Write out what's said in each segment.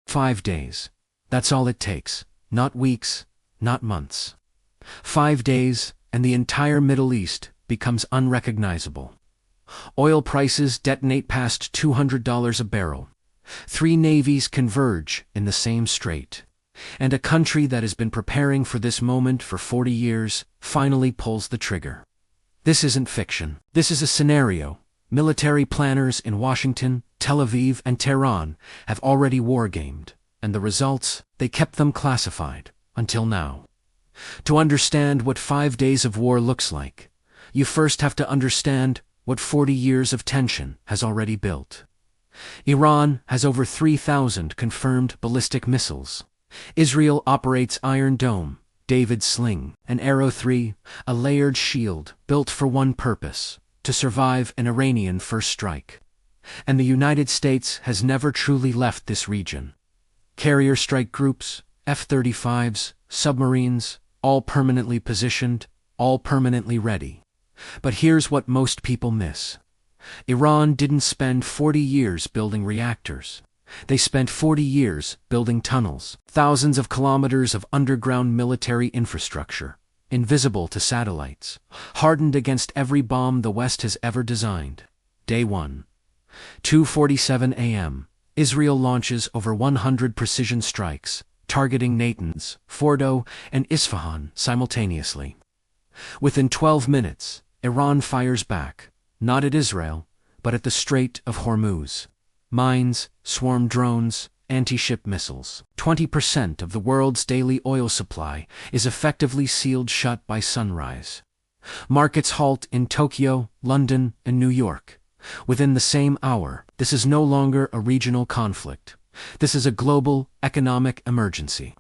5 days. That's all it takes. Not weeks, not months. 5 days, and the entire Middle East becomes unrecognizable. Oil prices detonate past $200 a barrel. 3 navies converge in the same strait. And a country that has been preparing for this moment for 40 years finally pulls the trigger. This isn't fiction. This is a scenario. Military planners in Washington, Tel Aviv, and Tehran have already wargamed, and the results, they kept them classified, until now. To understand what 5 days of war looks like, you first have to understand what 40 years of tension has already built. Iran has over 3,000 confirmed ballistic missiles. Israel operates Iron Dome, David's Sling, and Arrow 3, a layered shield built for one purpose: to survive an Iranian first strike. And the United States has never truly left this region. Carrier strike groups, F-35s, submarines, all permanently positioned, all permanently ready. But here's what most people miss. Iran didn't spend 40 years building reactors. They spent 40 years building tunnels, thousands of kilometers of underground military infrastructure, invisible to satellites, hardened against every bomb the West has ever designed. Day 1. 2:47 a.m. Israel launches over 100 precision strikes, targeting Natanz, Fordo, and Isfahan simultaneously. Within 12 minutes, Iran fires back, not at Israel, but at the Strait of Hormuz. Mines, swarm drones, anti-ship missiles. 20% of the world's daily oil supply is effectively sealed shut by sunrise. Markets halt in Tokyo, London, and New York. Within the same hour, this is no longer a regional conflict. This is a global economic emergency.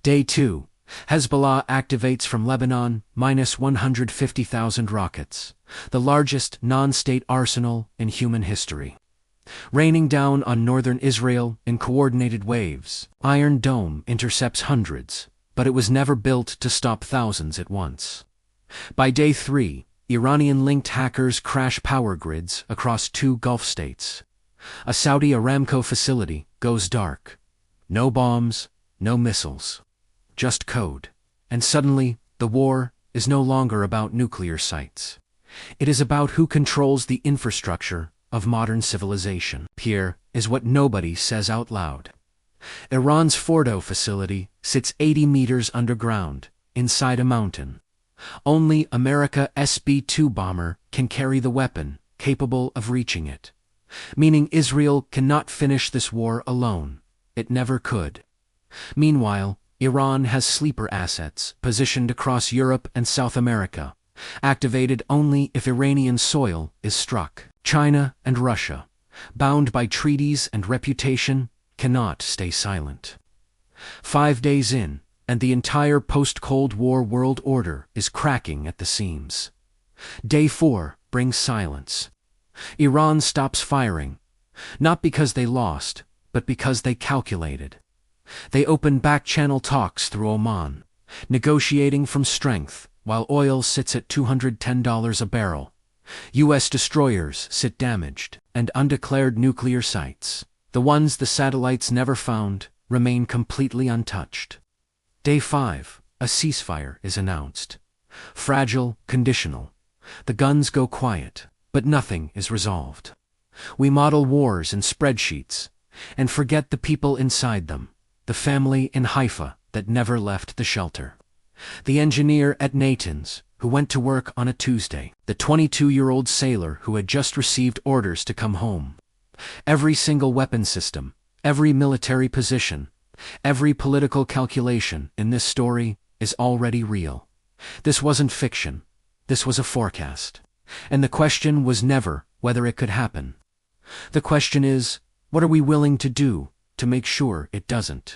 Day 2. Hezbollah activates from Lebanon minus 150,000 rockets, the largest non-state arsenal in human history. Raining down on northern Israel in coordinated waves, Iron Dome intercepts hundreds, but it was never built to stop thousands at once. By day 3, Iranian-linked hackers crash power grids across 2 Gulf states. A Saudi Aramco facility goes dark. No bombs, no missiles. Just code. And suddenly, the war is no longer about nuclear sites. It is about who controls the infrastructure of modern civilization. Here is what nobody says out loud. Iran's Fordo facility sits 80 meters underground, inside a mountain. Only America's SB-2 bomber can carry the weapon capable of reaching it. Meaning Israel cannot finish this war alone. It never could. Meanwhile, Iran has sleeper assets positioned across Europe and South America, activated only if Iranian soil is struck. China and Russia, bound by treaties and reputation, cannot stay silent. 5 days in, and the entire post-Cold War world order is cracking at the seams. Day 4 brings silence. Iran stops firing, not because they lost, but because they calculated. They open back-channel talks through Oman, negotiating from strength, while oil sits at $210 a barrel. U.S. destroyers sit damaged, and undeclared nuclear sites, the ones the satellites never found, remain completely untouched. Day 5, a ceasefire is announced. Fragile, conditional. The guns go quiet, but nothing is resolved. We model wars in spreadsheets, and forget the people inside them, the family in Haifa that never left the shelter. The engineer at Natanz, who went to work on a Tuesday, the 22-year-old sailor who had just received orders to come home. Every single weapon system, every military position, every political calculation in this story is already real. This wasn't fiction. This was a forecast. And the question was never whether it could happen. The question is, what are we willing to do to make sure it doesn't?